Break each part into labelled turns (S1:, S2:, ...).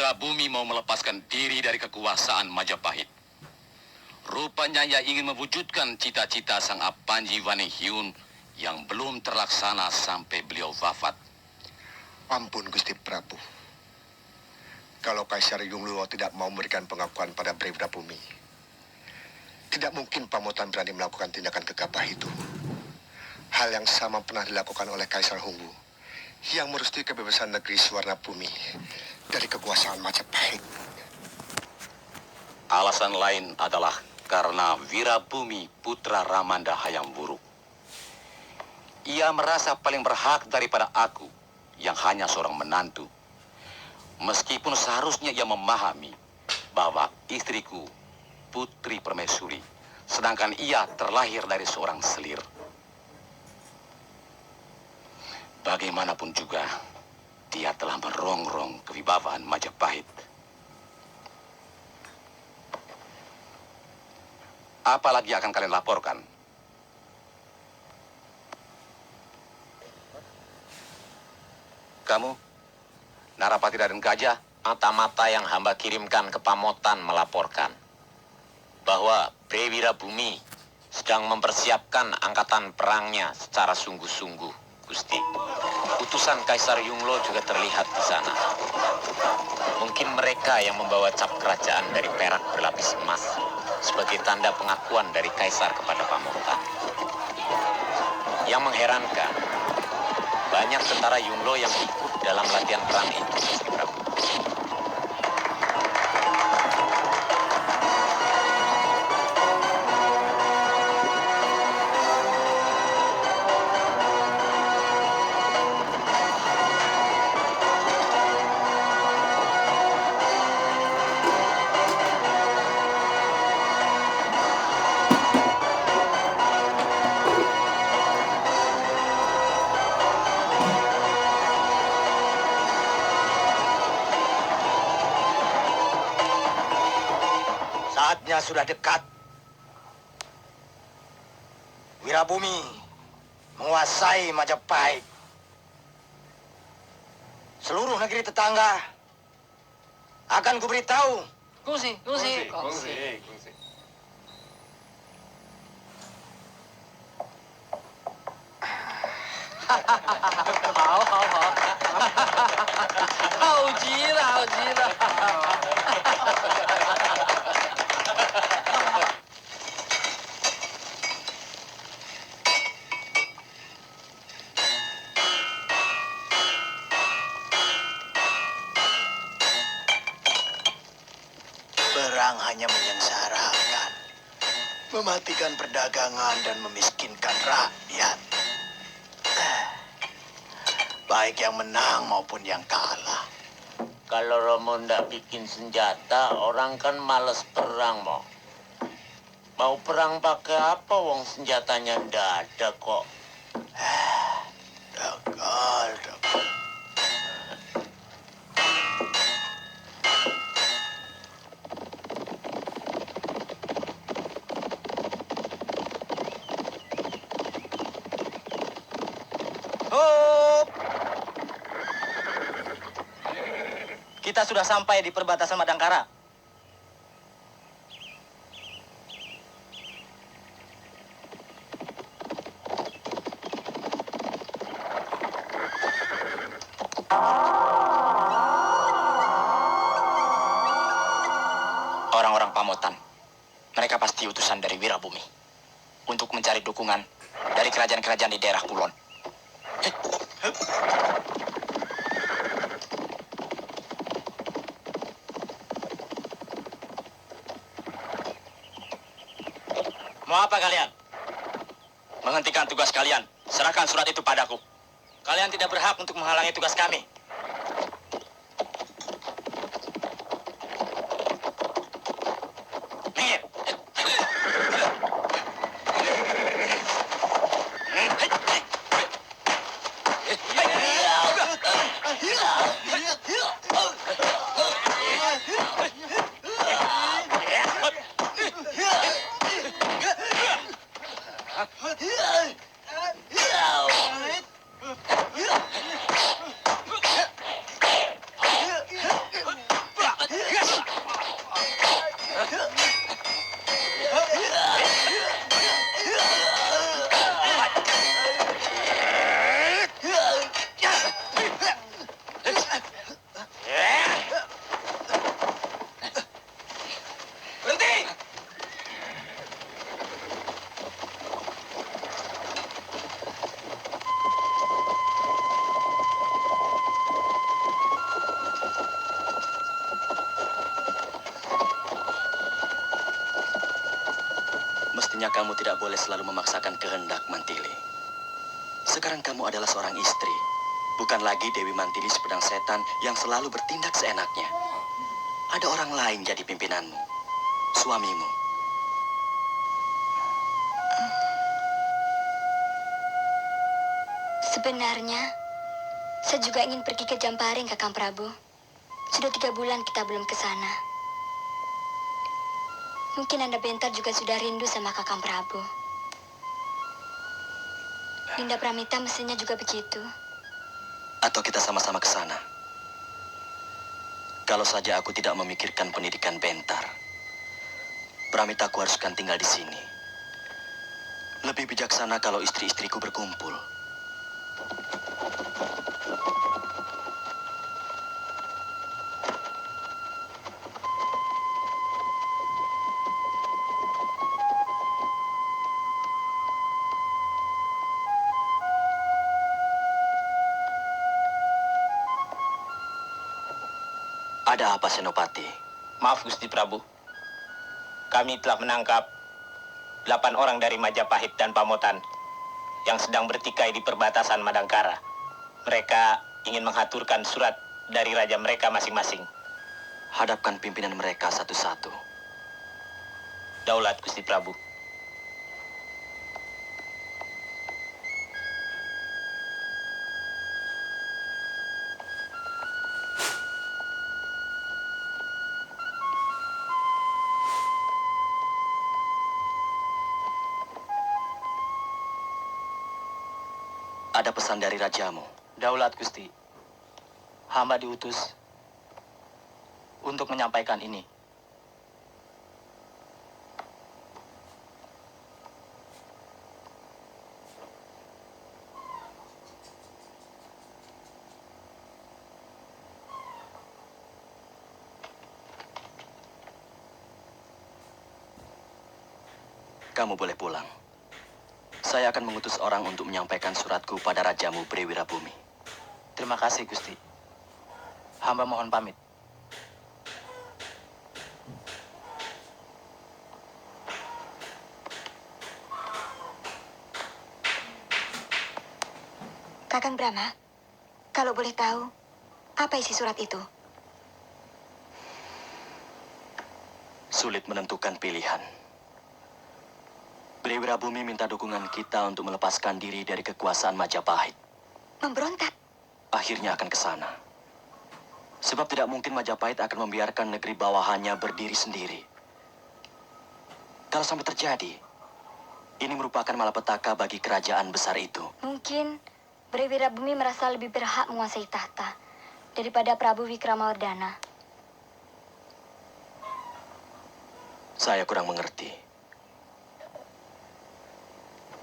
S1: Wirabumi mau melepaskan diri dari kekuasaan Majapahit. Rupanya ia ingin mewujudkan cita-cita sang Apanji Wanehyun yang belum terlaksana sampai beliau wafat.
S2: Ampun Gusti Prabu. Kalau Kaisar Yungluo tidak mau memberikan pengakuan pada Wirabumi, tidak mungkin Pamotan berani melakukan tindakan gegabah itu. Hal yang sama pernah dilakukan oleh Kaisar Hungwu yang merestui kebebasan negeri Suwarna Bumi dari kekuasaan Majapahit.
S1: Alasan lain adalah karena Wirabumi putra Ramanda Hayam Wuruk. Ia merasa paling berhak daripada aku yang hanya seorang menantu. Meskipun seharusnya ia memahami bahwa istriku Putri Permaisuri, sedangkan ia terlahir dari seorang selir. Bagaimanapun juga, dia telah merongrong kewibawaan Majapahit. Apa lagi akan kalian laporkan? Kamu, Narapati Raden Gajah?
S3: Mata-mata yang hamba kirimkan ke Pamotan melaporkan bahwa Wirabumi sedang mempersiapkan angkatan perangnya secara sungguh-sungguh, Gusti. Utusan Kaisar Yunglo juga terlihat di sana. Mungkin mereka yang membawa cap kerajaan dari perak berlapis emas sebagai tanda pengakuan dari Kaisar kepada Pamotan. Yang mengherankan, banyak tentara Yunglo yang ikut dalam latihan perang itu, Gusti Prabu.
S4: Saatnya sudah dekat. Wirabumi menguasai Majapahit. Seluruh negeri tetangga akan kuberitahu.
S5: Kungsi. Hảo. Hậu chí là.
S4: Perang hanya menyengsarakan, mematikan perdagangan dan memiskinkan rakyat. Baik yang menang maupun yang kalah.
S3: Kalau Romo ndak bikin senjata, orang kan males perang, Mo. Mau perang pakai apa, wong senjatanya ndak ada kok.
S4: Dakal.
S5: Hop! Kita sudah sampai di perbatasan Madangkara.
S3: Orang-orang Pamotan, mereka pasti utusan dari Wirabumi untuk mencari dukungan dari kerajaan-kerajaan di daerah Kulon.
S5: Mau apa kalian?
S3: Menghentikan tugas kalian. Serahkan surat itu padaku.
S5: Kalian tidak berhak untuk menghalangi tugas kami. Minggir. Mestinya kamu tidak boleh selalu memaksakan kehendak, Mantili. Sekarang kamu adalah seorang istri, bukan lagi Dewi Mantili si pedang setan yang selalu bertindak seenaknya. Ada orang lain jadi pimpinanmu, suamimu.
S6: Sebenarnya, saya juga ingin pergi ke Jamparing, Kakang Prabu. Sudah 3 bulan kita belum ke sana. Mungkin Anda Bentar juga sudah rindu sama Kakang Prabu. Dinda Pramita mestinya juga begitu.
S5: Atau kita sama-sama ke sana. Kalau saja aku tidak memikirkan pendidikan Bentar, Pramitaku haruskan tinggal di sini. Lebih bijaksana kalau istri-istriku berkumpul. Ada apa, Senopati?
S3: Maaf Gusti Prabu. Kami telah menangkap 8 orang dari Majapahit dan Pamotan yang sedang bertikai di perbatasan Madangkara. Mereka ingin menghaturkan surat dari raja mereka masing-masing.
S5: Hadapkan pimpinan mereka satu-satu.
S3: Daulat Gusti Prabu.
S5: Ada pesan dari rajamu.
S7: Daulat Gusti, hamba diutus untuk menyampaikan ini.
S5: Kamu boleh pulang. Saya akan mengutus orang untuk menyampaikan suratku pada rajamu Brewirabumi.
S7: Terima kasih Gusti. Hamba mohon pamit.
S6: Kakang Brahma, kalau boleh tahu, apa isi surat itu?
S5: Sulit menentukan pilihan. Brewirabumi minta dukungan kita untuk melepaskan diri dari kekuasaan Majapahit.
S6: Memberontak?
S5: Akhirnya akan ke sana. Sebab tidak mungkin Majapahit akan membiarkan negeri bawahannya berdiri sendiri. Kalau sampai terjadi, ini merupakan malapetaka bagi kerajaan besar itu.
S6: Mungkin Brewirabumi merasa lebih berhak menguasai tahta daripada Prabu Wikramawardhana.
S5: Saya kurang mengerti.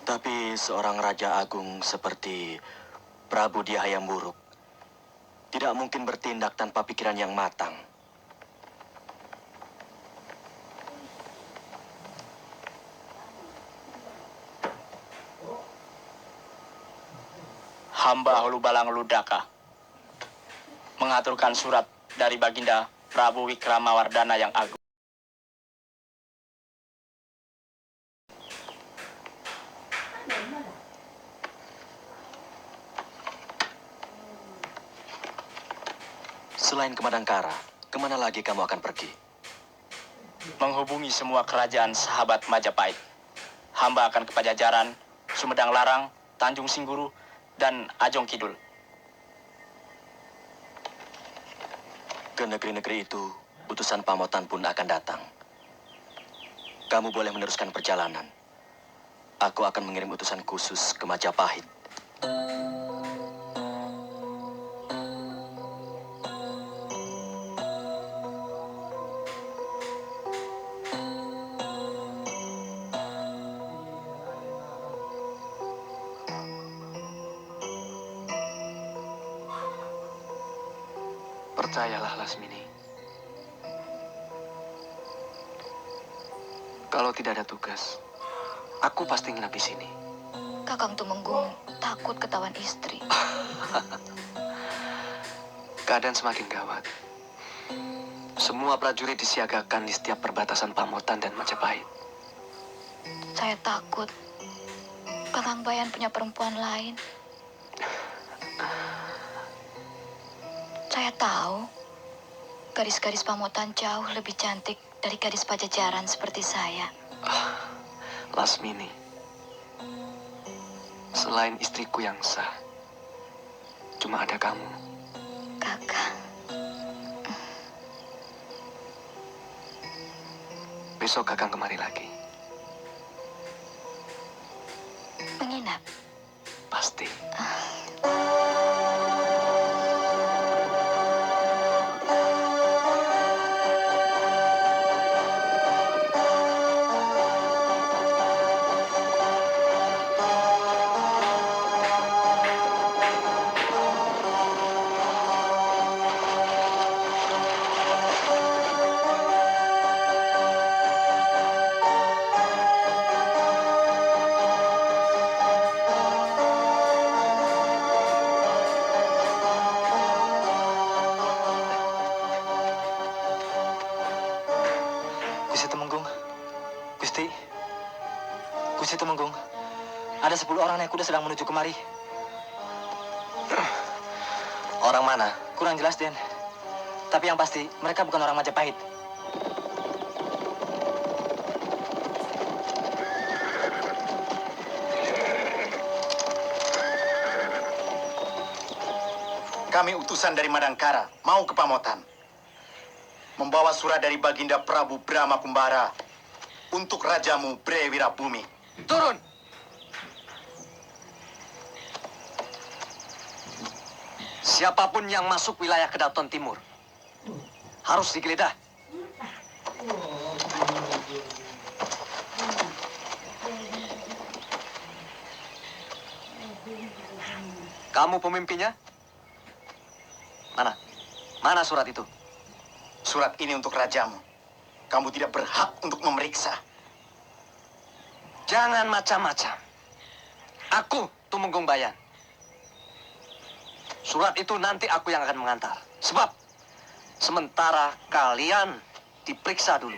S5: Tapi seorang raja agung seperti Prabu Dia Hayam Wuruk tidak mungkin bertindak tanpa pikiran yang matang.
S7: Hamba Hulubalang Ludaka mengaturkan surat dari Baginda Prabu Wikramawardhana yang agung.
S5: Selain ke Madangkara, kemana lagi kamu akan pergi?
S7: Menghubungi semua kerajaan sahabat Majapahit. Hamba akan ke Pajajaran, Sumedang Larang, Tanjung Singguru, dan Ajong Kidul.
S5: Ke negeri-negeri itu, utusan Pamotan pun akan datang. Kamu boleh meneruskan perjalanan. Aku akan mengirim utusan khusus ke Majapahit.
S8: Percayalah, Lasmini. Kalau tidak ada tugas, aku pasti nginap di sini.
S6: Kakang Tumenggung takut ketahuan istri.
S8: Keadaan semakin gawat. Semua prajurit disiagakan di setiap perbatasan Pamotan dan Majapahit.
S9: Saya takut Kakang Bayan punya perempuan lain. Saya tahu gadis-gadis Pamotan jauh lebih cantik dari gadis Pajajaran seperti saya.
S8: Lasmini, selain istriku yang sah, cuma ada kamu.
S9: Kakang,
S8: Besok Kakang kemari lagi.
S9: menginap.
S8: Pasti.
S7: Gusti Temenggung. Gusti. Gusti Temenggung. Ada 10 orang naik kuda sedang menuju kemari.
S8: Orang mana?
S7: Kurang jelas, Den. Tapi yang pasti, mereka bukan orang Majapahit.
S4: Kami utusan dari Madangkara, mau ke Pamotan. Membawa surat dari Baginda Prabu Brahma Kumbara untuk rajamu Bre Wirabumi.
S8: Turun! Siapapun yang masuk wilayah Kedaton Timur harus digeledah. Kamu pemimpinnya? Mana? Mana surat itu?
S4: Surat ini untuk rajamu. Kamu tidak berhak untuk memeriksa.
S8: Jangan macam-macam. Aku Tumenggung Bayan. Surat itu nanti aku yang akan mengantar. Sebab sementara kalian diperiksa dulu.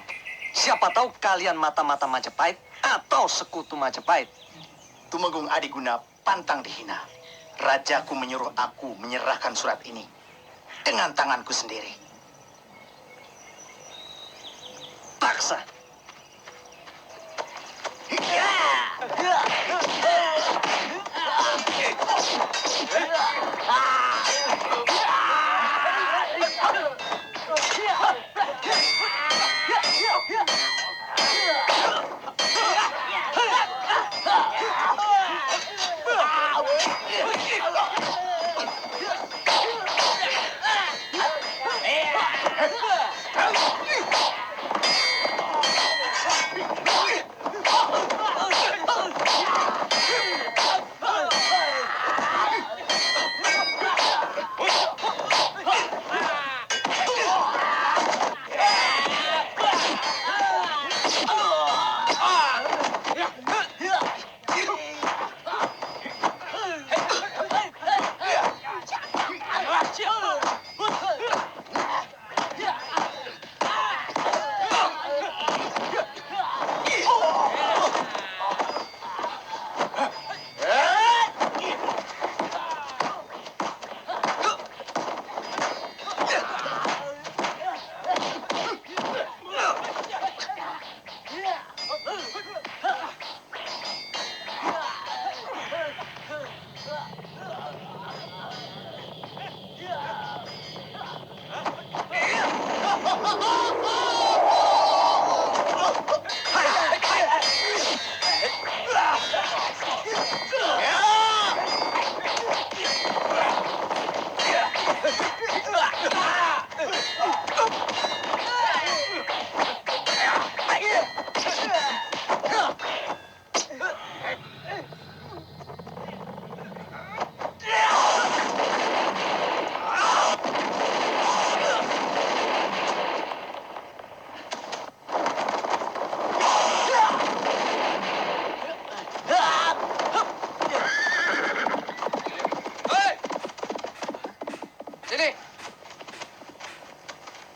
S8: Siapa tahu kalian mata-mata Majapahit atau sekutu Majapahit.
S4: Tumenggung Adiguna pantang dihina. Rajaku menyuruh aku menyerahkan surat ini dengan tanganku sendiri.
S8: Paksa.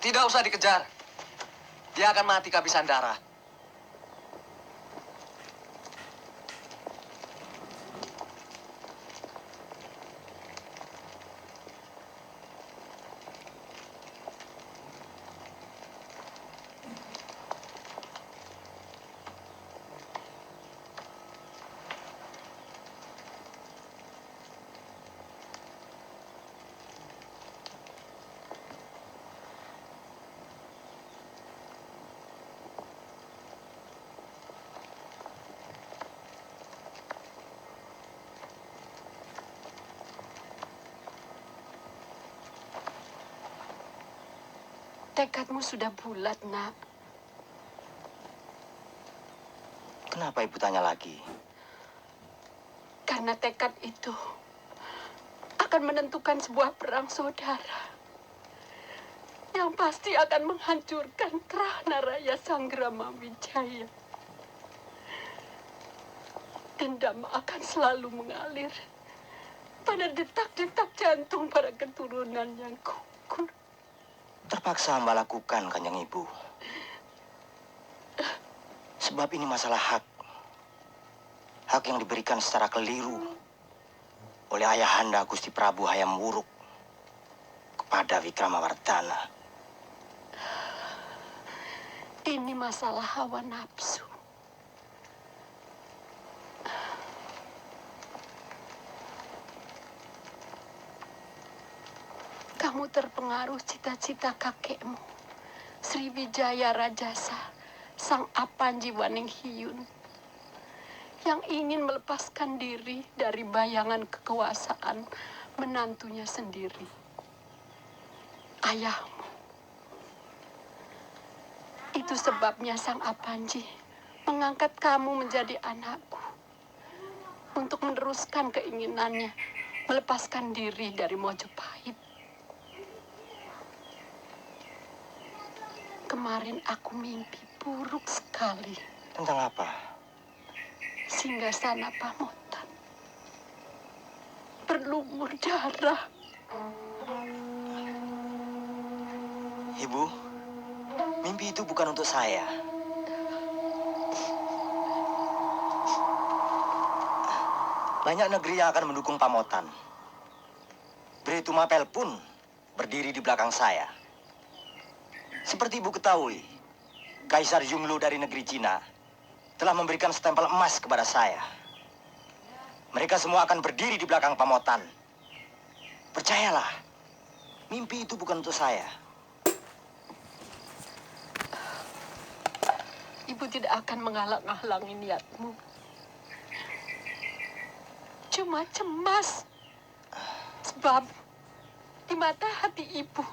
S8: Tidak usah dikejar. Dia akan mati kehabisan darah.
S10: tekadmu sudah bulat, nak.
S8: Kenapa ibu tanya lagi?
S10: Karena tekad itu akan menentukan sebuah perang saudara yang pasti akan menghancurkan Trahana Raya Sanggrama Wijaya. Dendam akan selalu mengalir pada detak-detak jantung para keturunan yang gugur.
S8: Terpaksa hamba lakukan, Kanjeng Ibu. Sebab ini masalah hak. Hak yang diberikan secara keliru oleh ayahanda Gusti Prabu Hayam Wuruk kepada Wikramawardhana.
S10: Ini masalah hawa nafsu. Kamu terpengaruh cita-cita kakekmu, Sriwijaya Rajasa, Sang Apanji Waninghiyun, yang ingin melepaskan diri dari bayangan kekuasaan menantunya sendiri, ayahmu. Itu sebabnya Sang Apanji mengangkat kamu menjadi anakku untuk meneruskan keinginannya melepaskan diri dari Mojopahit. Kemarin aku mimpi buruk sekali.
S8: Tentang apa?
S10: Singgasana Pamotan berlumur darah.
S8: Ibu, mimpi itu bukan untuk saya. Banyak negeri yang akan mendukung Pamotan. Beritu Mapel pun berdiri di belakang saya. Seperti ibu ketahui, Kaisar Yunglu dari negeri Cina telah memberikan stempel emas kepada saya. Mereka semua akan berdiri di belakang Pamotan. Percayalah, mimpi itu bukan untuk saya.
S10: Ibu tidak akan menghalang-halangi niatmu. Cuma cemas. Sebab di mata hati ibu,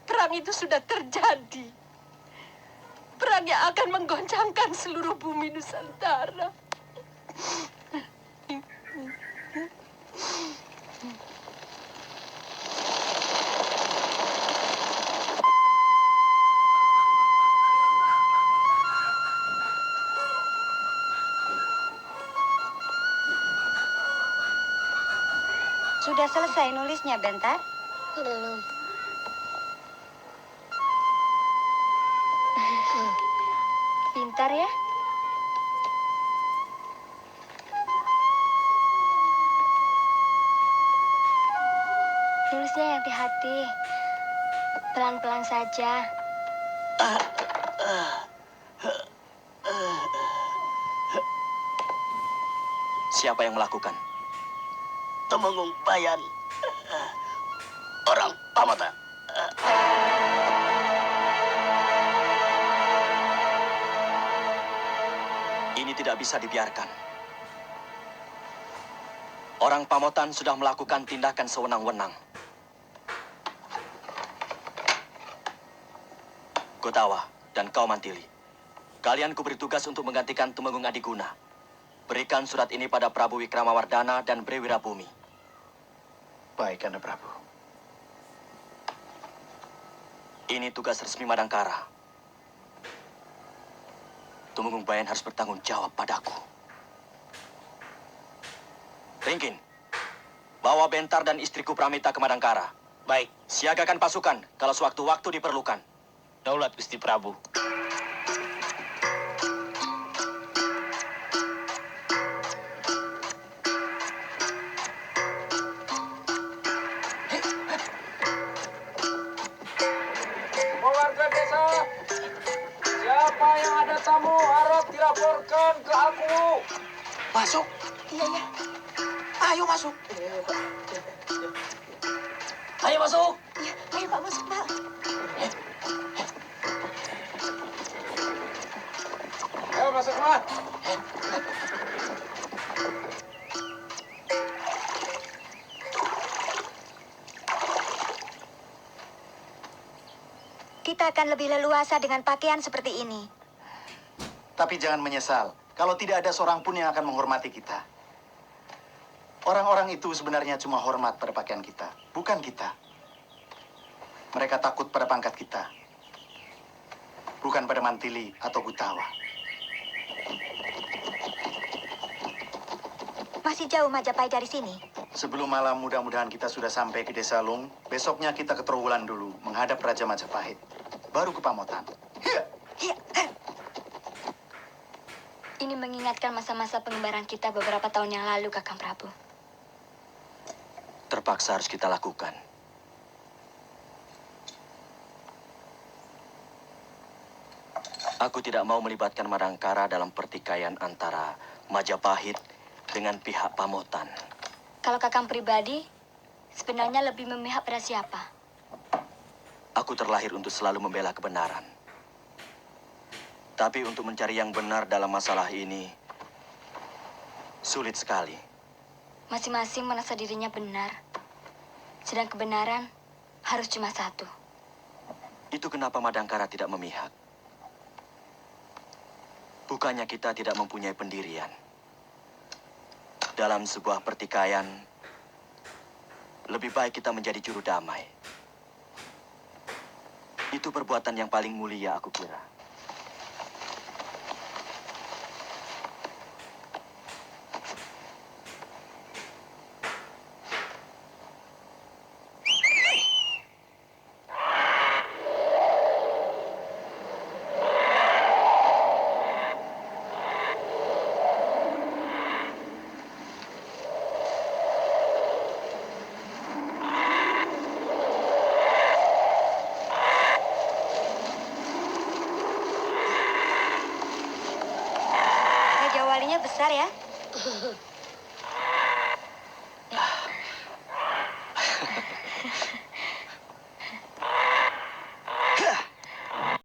S10: perang itu sudah terjadi. Perang yang akan menggoncangkan seluruh bumi Nusantara.
S6: Sudah selesai nulisnya, Bentar?
S10: Belum.
S6: Pintar ya? Tulisnya yang hati-hati. Pelan-pelan saja.
S8: Siapa yang melakukan?
S5: Temenggung Bayan, orang Pamotan.
S8: Ini tidak bisa dibiarkan. Orang Pamotan sudah melakukan tindakan sewenang-wenang. Gotawa dan kau Mantili, kalian kuberi tugas untuk menggantikan Tumenggung Adiguna. Berikan surat ini pada Prabu Wikramawardhana dan Bre Wirabumi.
S4: Baik, Kanda Prabu.
S8: Ini tugas resmi Madangkara. Tumenggung Bayan harus bertanggung jawab padaku. Ringkin, bawa Bentar dan istriku Pramita ke Madangkara.
S7: Baik,
S8: Siagakan pasukan kalau sewaktu-waktu diperlukan.
S7: Daulat Gusti Prabu.
S11: Warga desa, siapa yang ada tamu harap dilaporkan ke aku.
S8: Masuk.
S11: Iya.
S8: Ayo masuk.
S11: Ayo masuk.
S6: Ya, ayo Pak, masuk Pak.
S11: Ayo masuk, Mas.
S6: Ki kita akan lebih leluasa dengan pakaian seperti ini.
S4: Tapi jangan menyesal kalau tidak ada seorang pun yang akan menghormati kita. Orang-orang itu sebenarnya cuma hormat pada pakaian kita, bukan kita. Mereka takut pada pangkat kita, bukan pada mantili atau gutawa.
S6: Masih jauh Majapahit dari sini?
S4: Sebelum malam mudah-mudahan kita sudah sampai ke Desa Lung. Besoknya kita ke Trowulan dulu, menghadap Raja Majapahit. Baru ke Pamotan.
S6: Ini mengingatkan masa-masa pengembaraan kita beberapa tahun yang lalu, Kakang Prabu.
S5: Terpaksa harus kita lakukan. Aku tidak mau melibatkan Madangkara dalam pertikaian antara Majapahit dengan pihak Pamotan.
S6: Kalau Kakang pribadi, sebenarnya lebih memihak pada siapa?
S5: Aku terlahir untuk selalu membela kebenaran. Tapi untuk mencari yang benar dalam masalah ini, sulit sekali.
S6: Masing-masing merasa dirinya benar. Sedang kebenaran harus cuma satu.
S5: Itu kenapa Madangkara tidak memihak. Bukannya kita tidak mempunyai pendirian. Dalam sebuah pertikaian, lebih baik kita menjadi juru damai. Itu perbuatan yang paling mulia, aku kira.
S6: Raja Walinya besar ya?